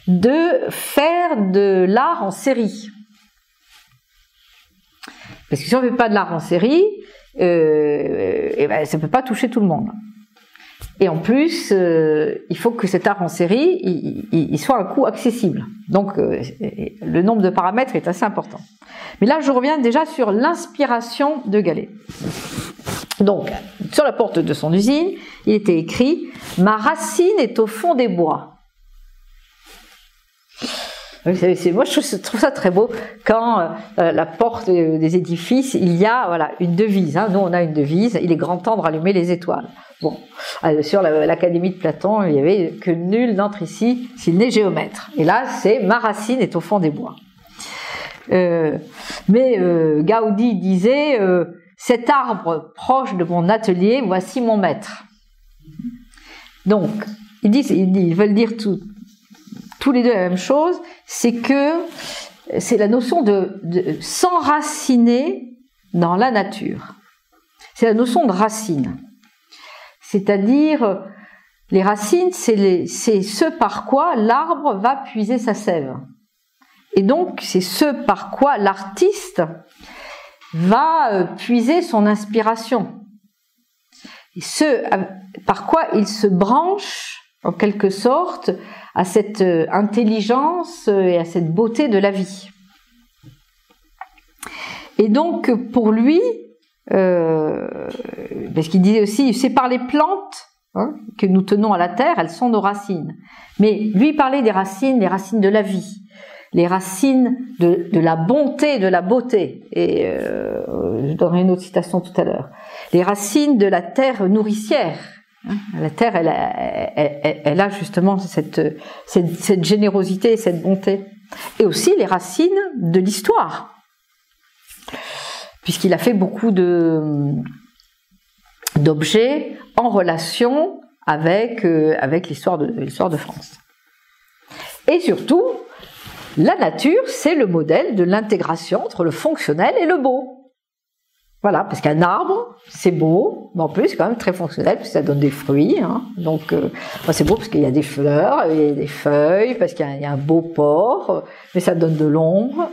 de faire de l'art en série. Parce que si on ne fait pas de l'art en série, ça ne peut pas toucher tout le monde. Et en plus, il faut que cet art en série, il soit à un coût accessible. Donc, le nombre de paramètres est assez important. Mais là, je reviens déjà sur l'inspiration de Gallé. Donc, sur la porte de son usine, il était écrit « Ma racine est au fond des bois ». Moi, je trouve ça très beau quand la porte des édifices, il y a une devise. Nous, on a une devise, il est grand temps de rallumer les étoiles. Bon, sur l'Académie de Platon, il y avait que nul n'entre ici s'il n'est géomètre. Et là, c'est ma racine est au fond des bois. Mais Gaudi disait cet arbre proche de mon atelier, voici mon maître. Donc, ils veulent dire tous les deux la même chose, c'est que c'est la notion de s'enraciner dans la nature. C'est la notion de racine. C'est-à-dire, les racines, c'est ce par quoi l'arbre va puiser sa sève. Et donc, c'est ce par quoi l'artiste va puiser son inspiration. Et ce par quoi il se branche, en quelque sorte, à cette intelligence et à cette beauté de la vie. Et donc, pour lui, parce qu'il disait aussi, c'est par les plantes que nous tenons à la terre, elles sont nos racines. Mais lui, il parlait des racines, les racines de la vie, les racines de la bonté, de la beauté. Et je donnerai une autre citation tout à l'heure. Les racines de la terre nourricière, La terre, elle a justement cette générosité et cette bonté. Et aussi les racines de l'histoire, puisqu'il a fait beaucoup d'objets en relation avec l'histoire de France. Et surtout, la nature, c'est le modèle de l'intégration entre le fonctionnel et le beau. Voilà, parce qu'un arbre, c'est beau, mais en plus, c'est quand même très fonctionnel, parce que ça donne des fruits. Donc, c'est beau parce qu'il y a des fleurs, il y a des feuilles, parce qu'il y a un beau port, mais ça donne de l'ombre,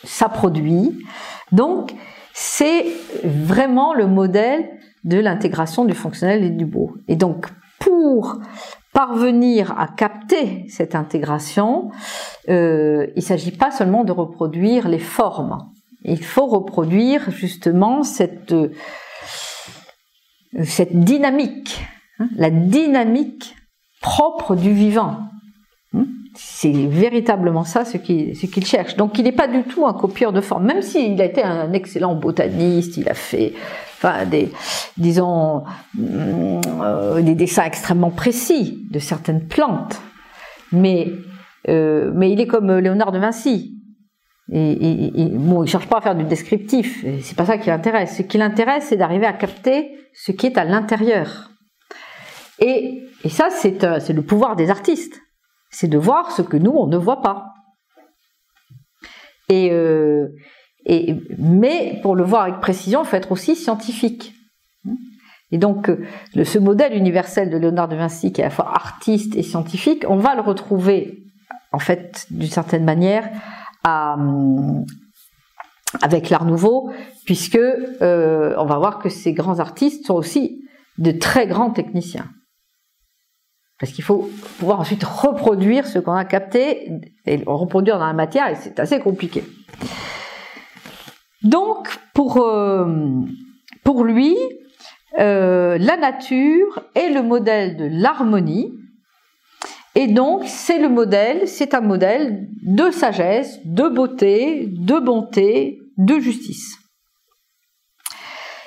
ça produit. Donc, c'est vraiment le modèle de l'intégration du fonctionnel et du beau. Et donc, pour parvenir à capter cette intégration, il ne s'agit pas seulement de reproduire les formes. Il faut reproduire justement cette dynamique, la dynamique propre du vivant. C'est véritablement ça ce qu'il cherche. Donc il n'est pas du tout un copieur de forme, même s'il a été un excellent botaniste, il a fait des dessins extrêmement précis de certaines plantes, mais il est comme Léonard de Vinci. Bon, il cherche pas à faire du descriptif, c'est pas ça qui l'intéresse. Ce qui l'intéresse, c'est d'arriver à capter ce qui est à l'intérieur. Et ça, c'est le pouvoir des artistes. C'est de voir ce que nous, on ne voit pas. Mais pour le voir avec précision, il faut être aussi scientifique. Et donc, ce modèle universel de Léonard de Vinci, qui est à la fois artiste et scientifique, on va le retrouver, en fait, d'une certaine manière, avec l'Art Nouveau, puisque on va voir que ces grands artistes sont aussi de très grands techniciens. Parce qu'il faut pouvoir ensuite reproduire ce qu'on a capté, et le reproduire dans la matière, et c'est assez compliqué. Donc, pour lui, la nature est le modèle de l'harmonie, et donc c'est un modèle de sagesse, de beauté, de bonté, de justice.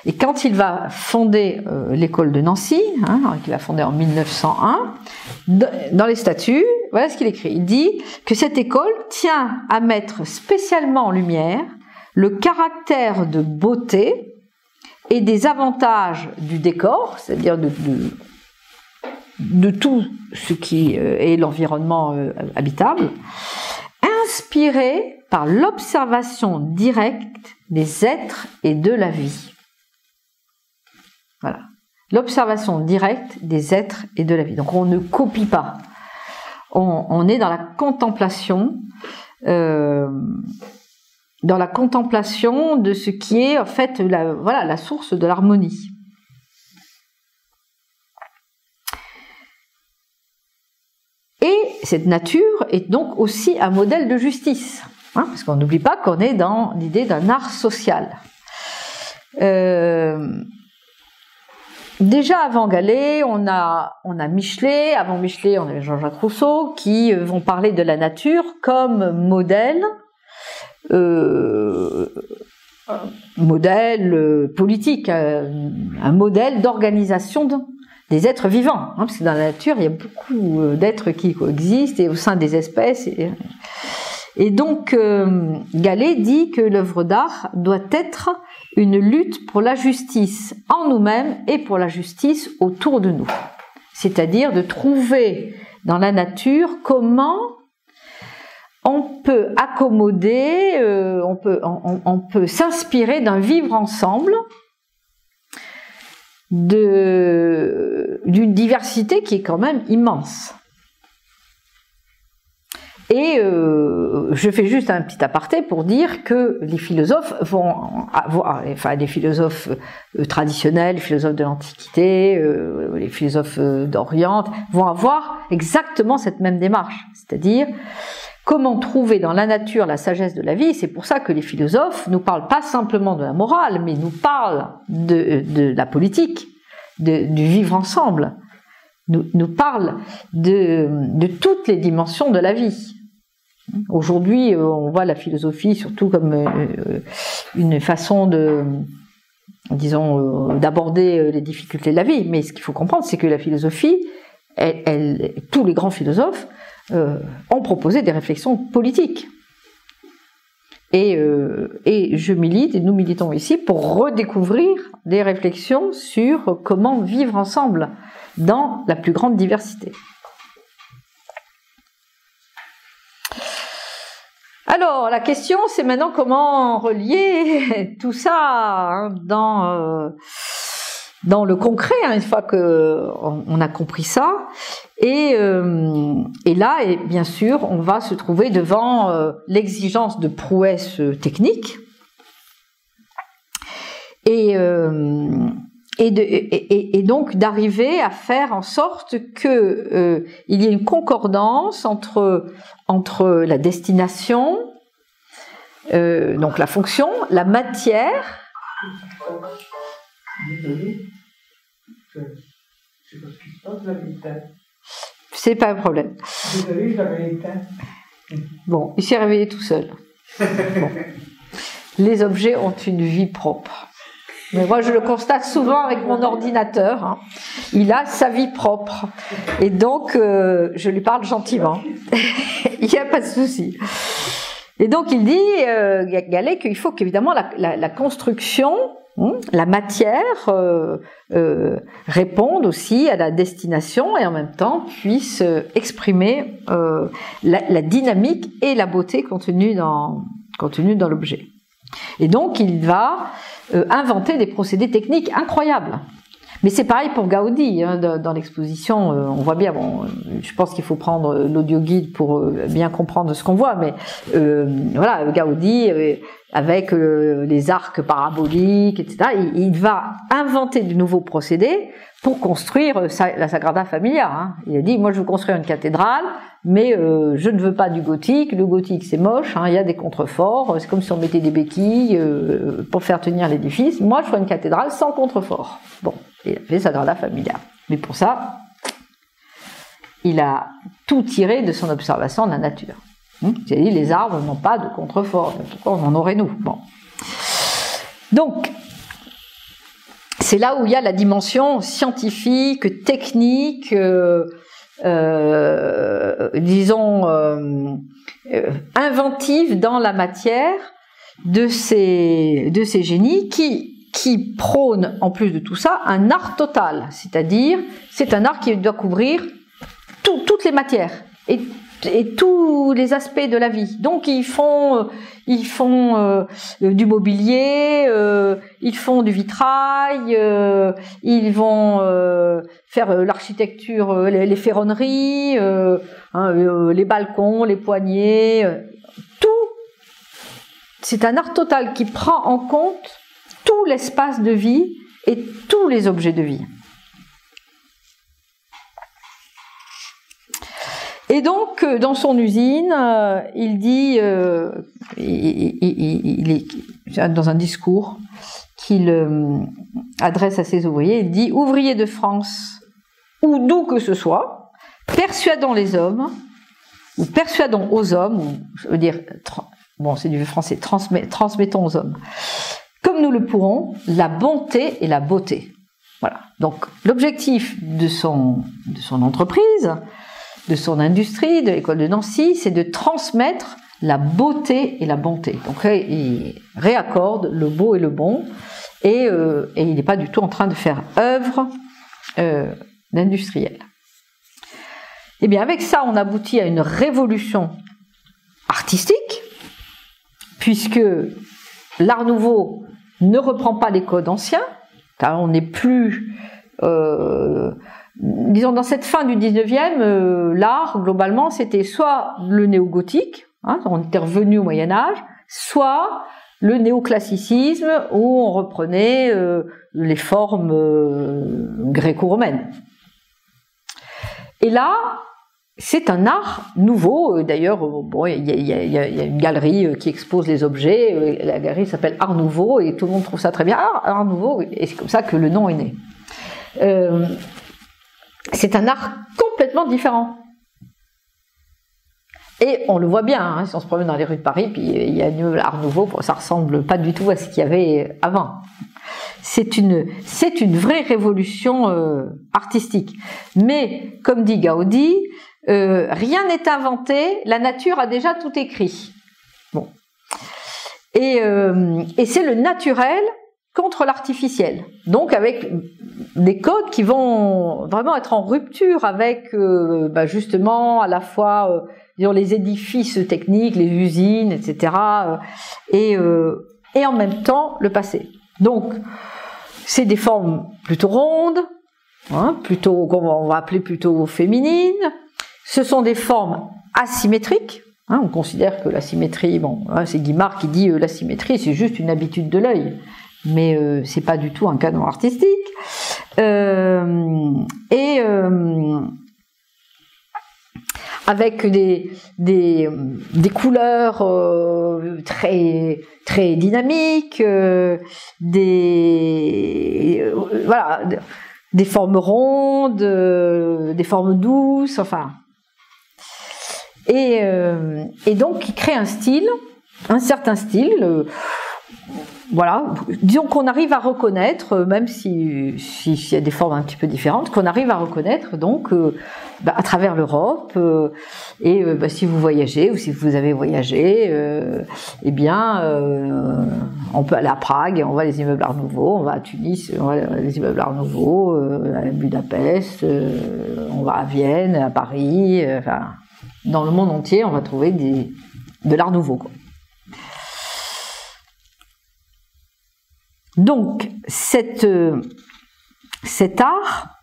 Et quand il va fonder l'école de Nancy, qu'il a fondée en 1901, dans les statuts, voilà ce qu'il écrit. Il dit que cette école tient à mettre spécialement en lumière le caractère de beauté et des avantages du décor, c'est-à-dire de tout ce qui est l'environnement habitable, inspiré par l'observation directe des êtres et de la vie. Voilà. L'observation directe des êtres et de la vie. Donc on ne copie pas. On est dans la contemplation, de ce qui est en fait la source de l'harmonie. Et cette nature est donc aussi un modèle de justice, parce qu'on n'oublie pas qu'on est dans l'idée d'un art social. Déjà avant Gallet, on a Michelet, avant Michelet on avait Jean-Jacques Rousseau, qui vont parler de la nature comme modèle politique, un modèle d'organisation des êtres vivants, parce que dans la nature il y a beaucoup d'êtres qui coexistent et au sein des espèces. Et donc Gallet dit que l'œuvre d'art doit être une lutte pour la justice en nous-mêmes et pour la justice autour de nous. C'est-à-dire de trouver dans la nature comment on peut accommoder, on peut s'inspirer d'un vivre ensemble, d'une diversité qui est quand même immense. Et je fais juste un petit aparté pour dire que les philosophes les philosophes traditionnels, les philosophes de l'Antiquité, les philosophes d'Orient, vont avoir exactement cette même démarche, c'est-à-dire comment trouver dans la nature la sagesse de la vie. C'est pour ça que les philosophes nous parlent pas simplement de la morale, mais nous parlent de la politique, du vivre ensemble, nous parlent de toutes les dimensions de la vie. Aujourd'hui, on voit la philosophie surtout comme une façon de disons, d'aborder les difficultés de la vie. Mais ce qu'il faut comprendre, c'est que la philosophie, tous les grands philosophes ont proposé des réflexions politiques. Et je milite, et nous militons ici, pour redécouvrir des réflexions sur comment vivre ensemble dans la plus grande diversité. Alors, la question, c'est maintenant comment relier tout ça hein, dans le concret, hein, une fois qu'on a compris ça. Et là, bien sûr, on va se trouver devant l'exigence de prouesse technique et donc d'arriver à faire en sorte que il y ait une concordance entre la destination, donc la fonction, la matière. Désolé, je sais pas ce qui se passe, je l'avais éteint. C'est pas un problème. Désolé, je l'avais éteint. Bon, il s'est réveillé tout seul. Bon. Les objets ont une vie propre. Mais moi, je le constate souvent avec mon ordinateur. Hein. Il a sa vie propre. Et donc, je lui parle gentiment. Il n'y a pas de souci. Et donc, il dit, Gallet, qu'il faut qu'évidemment la construction, la matière, réponde aussi à la destination et en même temps puisse exprimer la dynamique et la beauté contenue dans l'objet. Et donc, il va inventer des procédés techniques incroyables. Mais c'est pareil pour Gaudi, hein, dans l'exposition, on voit bien, bon, je pense qu'il faut prendre l'audio guide pour bien comprendre ce qu'on voit, mais voilà, Gaudi, avec les arcs paraboliques, etc., il va inventer de nouveaux procédés pour construire la Sagrada Familia. Hein. Il a dit, moi je veux construire une cathédrale, mais je ne veux pas du gothique, le gothique c'est moche, hein, il y a des contreforts, c'est comme si on mettait des béquilles pour faire tenir l'édifice, moi je ferai une cathédrale sans contrefort. Bon, il a fait Sagrada Familia. Mais pour ça, il a tout tiré de son observation de la nature. C'est-à-dire, les arbres n'ont pas de contrefort, pourquoi on en aurait nous? Bon. Donc, c'est là où il y a la dimension scientifique, technique, disons, inventive dans la matière de ces génies qui prônent, en plus de tout ça, un art total. C'est-à-dire, c'est un art qui doit couvrir toutes les matières et tous les aspects de la vie. Donc ils font du mobilier, ils font du vitrail, ils vont faire l'architecture, les ferronneries, les balcons, les poignées, tout. C'est un art total qui prend en compte tout l'espace de vie et tous les objets de vie. Et donc, dans son usine, il dit, il est dans un discours qu'il adresse à ses ouvriers, il dit « Ouvriers de France, ou d'où que ce soit, persuadons les hommes, ou persuadons aux hommes, ou je veux dire, bon c'est du français, transmettons aux hommes, comme nous le pourrons, la bonté et la beauté. » Voilà. Donc, l'objectif de son entreprise, de son industrie, de l'école de Nancy, c'est de transmettre la beauté et la bonté. Donc il réaccorde le beau et le bon, et il n'est pas du tout en train de faire œuvre d'industriel. Et bien avec ça, on aboutit à une révolution artistique, puisque l'Art Nouveau ne reprend pas les codes anciens, car on n'est plus... disons, dans cette fin du 19e, l'art, globalement, c'était soit le néo-gothique, hein, on était revenu au Moyen-Âge, soit le néoclassicisme, où on reprenait les formes gréco-romaines. Et là, c'est un art nouveau. D'ailleurs, bon, il y a une galerie qui expose les objets, la galerie s'appelle Art Nouveau, et tout le monde trouve ça très bien, Art Nouveau, et c'est comme ça que le nom est né. C'est un art complètement différent. Et on le voit bien, hein, si on se promène dans les rues de Paris, puis il y a l'Art Nouveau, ça ressemble pas du tout à ce qu'il y avait avant. c'est une vraie révolution artistique. Mais, comme dit Gaudi, rien n'est inventé, la nature a déjà tout écrit. Bon. Et c'est le naturel contre l'artificiel. Donc avec des codes qui vont vraiment être en rupture avec justement à la fois disons, les édifices techniques, les usines, etc. Et en même temps le passé. Donc c'est des formes plutôt rondes, hein, plutôt qu'on va appeler plutôt féminines. Ce sont des formes asymétriques. Hein, on considère que la symétrie, c'est Guimard qui dit la symétrie, c'est juste une habitude de l'œil. Mais c'est pas du tout un canon artistique. Avec des couleurs très très dynamiques, des formes rondes, des formes douces, enfin. Et donc il crée un style, un certain style. Voilà, disons qu'on arrive à reconnaître, même s'il y a des formes un petit peu différentes, qu'on arrive à reconnaître donc à travers l'Europe. Si vous voyagez ou si vous avez voyagé, on peut aller à Prague, on voit les immeubles Art Nouveau, on va à Tunis, on voit les immeubles Art Nouveau, à Budapest, on va à Vienne, à Paris, dans le monde entier, on va trouver de l'Art Nouveau, quoi. Donc, cet art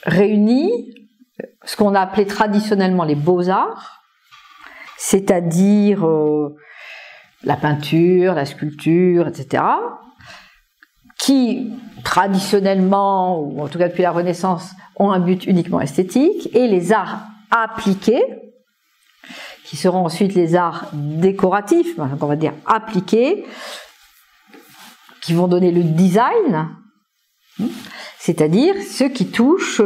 réunit ce qu'on a appelé traditionnellement les beaux-arts, c'est-à-dire la peinture, la sculpture, etc., qui traditionnellement, ou en tout cas depuis la Renaissance, ont un but uniquement esthétique, et les arts appliqués, qui seront ensuite les arts décoratifs, on va dire appliqués, qui vont donner le design, c'est-à-dire ceux qui touchent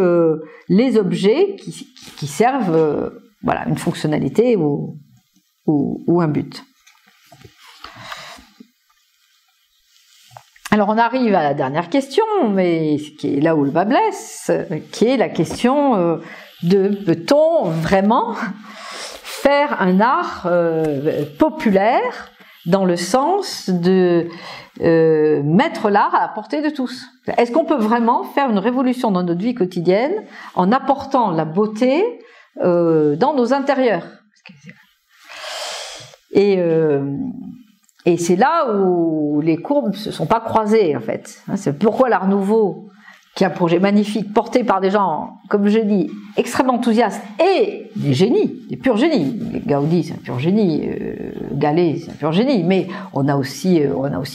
les objets qui servent une fonctionnalité ou un but. Alors on arrive à la dernière question, mais qui est là où le bas blesse, qui est la question de peut-on vraiment faire un art populaire dans le sens de mettre l'art à la portée de tous. Est-ce qu'on peut vraiment faire une révolution dans notre vie quotidienne en apportant la beauté dans nos intérieurs? Et c'est là où les courbes ne se sont pas croisées, en fait. C'est pourquoi l'Art Nouveau, qui est un projet magnifique, porté par des gens, comme je dis, extrêmement enthousiastes, et des génies, des purs génies. Gaudi, c'est un pur génie, Gallet, c'est un pur génie, mais on a aussi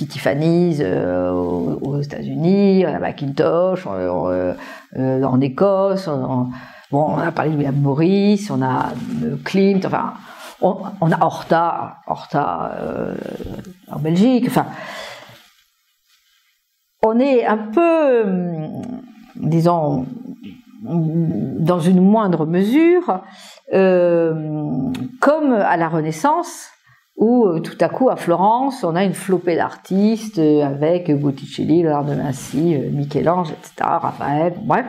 Tiffany's aux États-Unis, on a Macintosh en Écosse, on a parlé de William Morris, on a Klimt, enfin, on a Horta en Belgique, enfin. On est un peu, disons, dans une moindre mesure, comme à la Renaissance, où tout à coup à Florence, on a une flopée d'artistes avec Botticelli, Léonard de Vinci, Michel-Ange, etc., Raphaël, bref,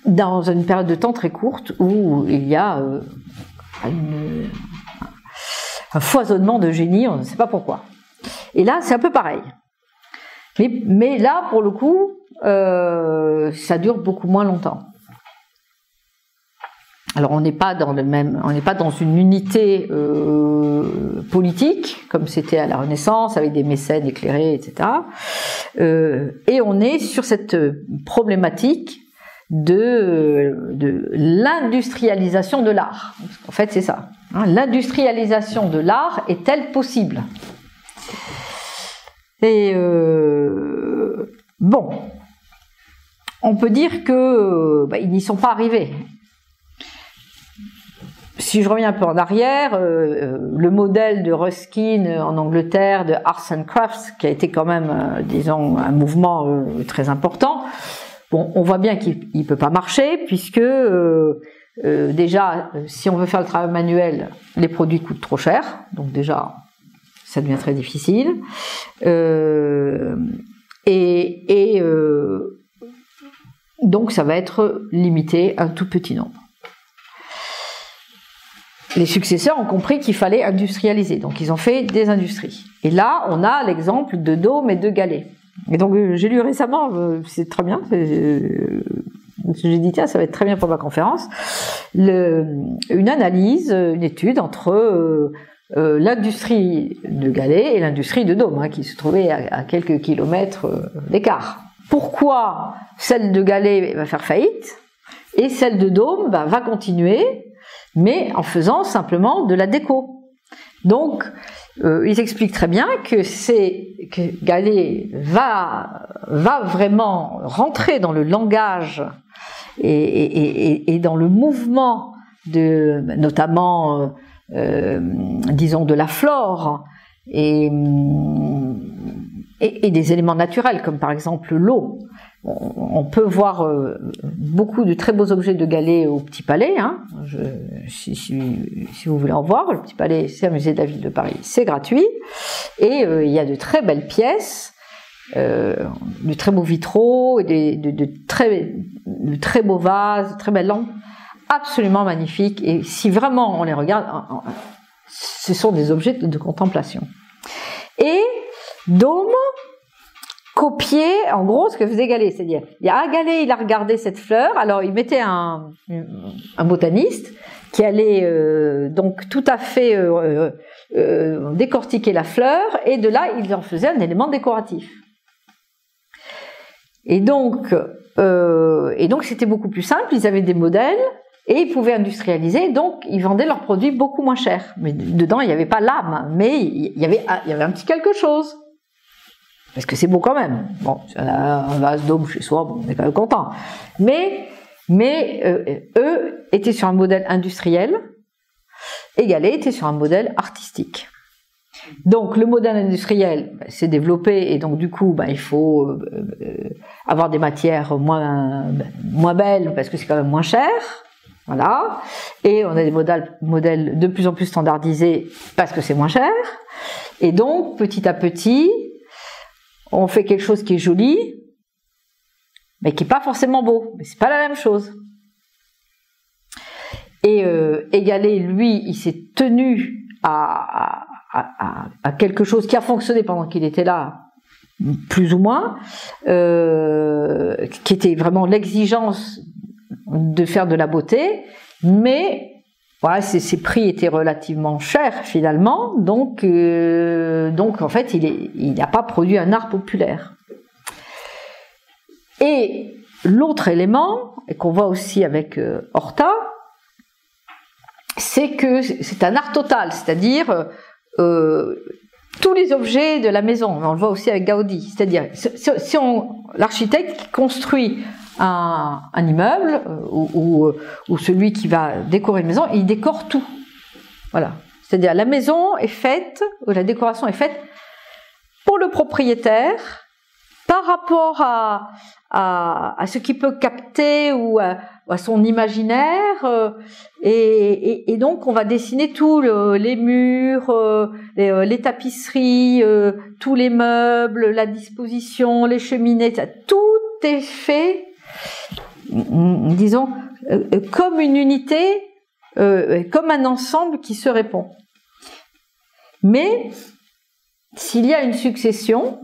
dans une période de temps très courte où il y a un foisonnement de génie, on ne sait pas pourquoi. Et là, c'est un peu pareil. Mais là, pour le coup, ça dure beaucoup moins longtemps. Alors, on n'est pas dans une unité politique comme c'était à la Renaissance avec des mécènes éclairés, etc. Et on est sur cette problématique de l'industrialisation de l'art. En fait, c'est ça. L'industrialisation de l'art est-elle possible ? Et on peut dire que ils n'y sont pas arrivés. Si je reviens un peu en arrière, le modèle de Ruskin en Angleterre, de Arts and Crafts, qui a été quand même, disons, un mouvement très important, on voit bien qu'il ne peut pas marcher, puisque déjà, si on veut faire le travail manuel, les produits coûtent trop cher, donc déjà, ça devient très difficile. Donc ça va être limité à un tout petit nombre. Les successeurs ont compris qu'il fallait industrialiser, donc ils ont fait des industries. Et là, on a l'exemple de dômes et de galets. Et donc j'ai lu récemment, c'est très bien, j'ai dit tiens, ça va être très bien pour ma conférence, une analyse, une étude entre l'industrie de galets et l'industrie de dômes, qui se trouvait à quelques kilomètres d'écart. Pourquoi celle de galets va faire faillite et celle de dôme va continuer, mais en faisant simplement de la déco. Donc, ils expliquent très bien que Gallet va vraiment rentrer dans le langage et dans le mouvement notamment, disons, de la flore et des éléments naturels, comme par exemple l'eau. On peut voir beaucoup de très beaux objets de Gallet au Petit Palais. Si vous voulez en voir, le Petit Palais, c'est un musée de la ville de Paris, c'est gratuit. Et il y a de très belles pièces, de très beaux vitraux, et de très beaux vases, de très belles lampes, absolument magnifiques. Et si vraiment on les regarde, ce sont des objets de contemplation. Et dôme, copier en gros ce que faisait Gallet, c'est-à-dire Gallet il a regardé cette fleur, alors il mettait un botaniste qui allait donc tout à fait décortiquer la fleur, et de là il en faisait un élément décoratif. Et donc c'était beaucoup plus simple, ils avaient des modèles et ils pouvaient industrialiser, donc ils vendaient leurs produits beaucoup moins cher. Mais dedans il n'y avait pas l'âme, mais il y avait un petit quelque chose. Parce que c'est beau quand même. Bon, si on a un vase dôme chez soi, bon, on est quand même content. Mais eux étaient sur un modèle industriel et Gallet était sur un modèle artistique. Donc le modèle industriel s'est développé, et donc du coup il faut avoir des matières moins belles parce que c'est quand même moins cher. Voilà. Et on a des modèles de plus en plus standardisés parce que c'est moins cher. Et donc petit à petit, on fait quelque chose qui est joli, mais qui n'est pas forcément beau. Mais c'est pas la même chose. Et Gallet, lui, il s'est tenu à quelque chose qui a fonctionné pendant qu'il était là, plus ou moins, qui était vraiment l'exigence de faire de la beauté, mais voilà, ses prix étaient relativement chers finalement, donc en fait il n'a pas produit un art populaire. Et l'autre élément, et qu'on voit aussi avec Horta, c'est que c'est un art total, c'est-à-dire tous les objets de la maison, on le voit aussi avec Gaudi, c'est-à-dire si l'architecte construit un immeuble ou celui qui va décorer une maison, il décore tout. Voilà. C'est-à-dire la maison est faite, ou la décoration est faite pour le propriétaire par rapport à ce qu'il peut capter ou à son imaginaire, et donc on va dessiner tous les murs, les tapisseries, tous les meubles, la disposition, les cheminées, tout est fait, disons, comme une unité, comme un ensemble qui se répond. Mais s'il y a une succession,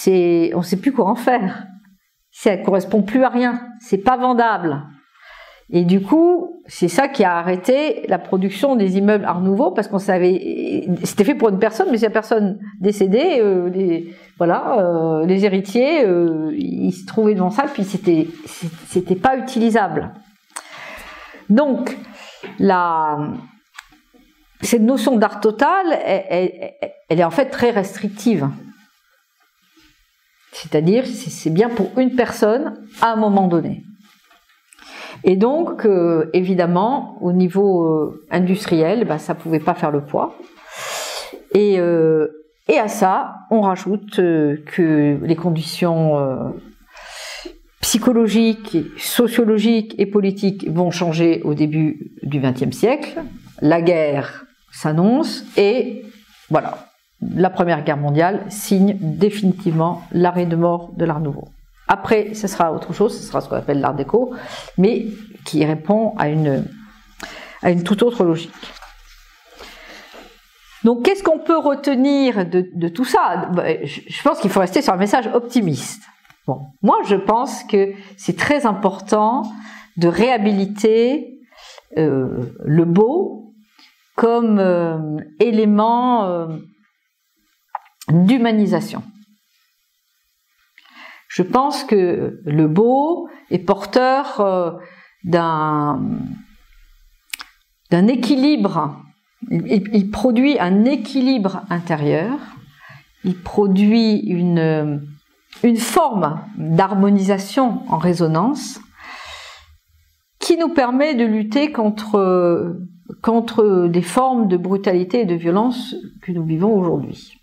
on ne sait plus quoi en faire. Ça ne correspond plus à rien. C'est pas vendable. Et du coup, c'est ça qui a arrêté la production des immeubles Art Nouveau, parce qu'on savait, c'était fait pour une personne, mais si la personne décédée, les héritiers, ils se trouvaient devant ça, puis c'était pas utilisable. Donc, cette notion d'art total, elle est en fait très restrictive. C'est-à-dire, c'est bien pour une personne à un moment donné. Et donc, évidemment, au niveau industriel, ça ne pouvait pas faire le poids. Et à ça, on rajoute que les conditions psychologiques, sociologiques et politiques vont changer au début du XXe siècle. La guerre s'annonce et voilà. la Première Guerre mondiale signe définitivement l'arrêt de mort de l'Art Nouveau. Après, ce sera autre chose, ce sera ce qu'on appelle l'Art déco, mais qui répond à une toute autre logique. Donc, qu'est-ce qu'on peut retenir de tout ça? Je pense qu'il faut rester sur un message optimiste. Bon, moi, je pense que c'est très important de réhabiliter le beau comme élément d'humanisation. Je pense que le beau est porteur d'un équilibre. Il produit un équilibre intérieur. Il produit une forme d'harmonisation en résonance qui nous permet de lutter contre des formes de brutalité et de violence que nous vivons aujourd'hui.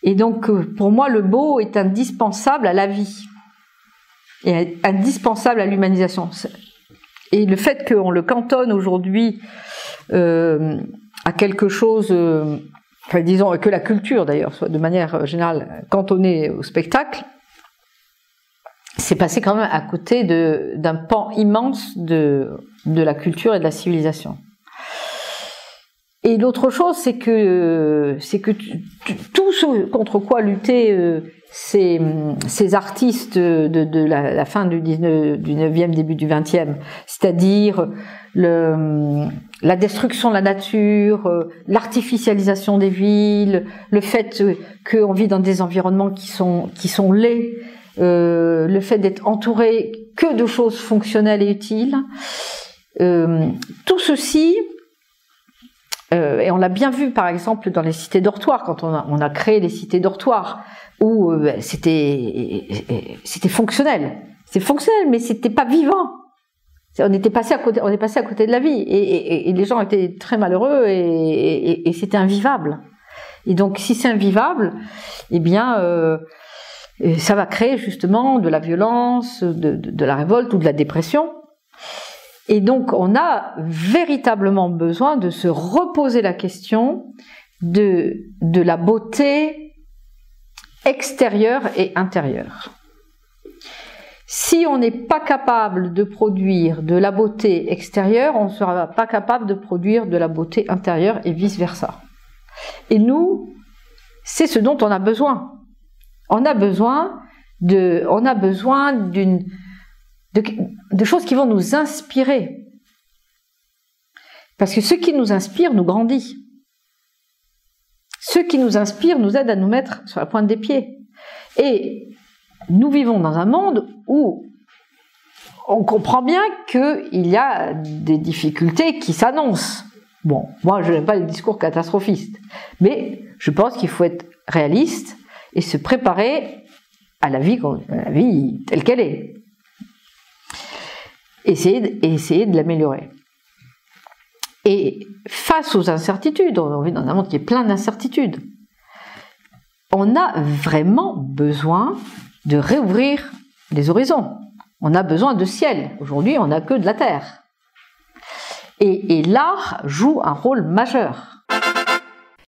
Et donc, pour moi, le beau est indispensable à la vie et indispensable à l'humanisation. Et le fait qu'on le cantonne aujourd'hui à quelque chose, disons que la culture d'ailleurs soit de manière générale cantonnée au spectacle, c'est passé quand même à côté d'un pan immense de la culture et de la civilisation. Et l'autre chose, c'est que tout ce contre quoi lutter ces artistes de la fin du 19e, début du 20e, c'est-à-dire la destruction de la nature, l'artificialisation des villes, le fait qu'on vit dans des environnements qui sont laids, le fait d'être entouré que de choses fonctionnelles et utiles, tout ceci. Et on l'a bien vu par exemple dans les cités dortoirs, quand on a créé les cités dortoirs, où c'était fonctionnel. C'était fonctionnel, mais c'était pas vivant. On est passé à côté de la vie, et les gens étaient très malheureux, et c'était invivable. Et donc si c'est invivable, eh bien ça va créer justement de la violence, de la révolte ou de la dépression. Et donc, on a véritablement besoin de se reposer la question de la beauté extérieure et intérieure. Si on n'est pas capable de produire de la beauté extérieure, on ne sera pas capable de produire de la beauté intérieure et vice-versa. Et nous, c'est ce dont on a besoin. On a besoin de choses qui vont nous inspirer. Parce que ce qui nous inspire nous grandit. Ce qui nous inspire nous aide à nous mettre sur la pointe des pieds. Et nous vivons dans un monde où on comprend bien qu'il y a des difficultés qui s'annoncent. Bon, moi je n'aime pas les discours catastrophistes, mais je pense qu'il faut être réaliste et se préparer à la vie telle qu'elle est. Essayer de l'améliorer. Et face aux incertitudes, on vit dans un monde qui est plein d'incertitudes, on a vraiment besoin de réouvrir les horizons. On a besoin de ciel. Aujourd'hui, on n'a que de la terre. Et l'art joue un rôle majeur.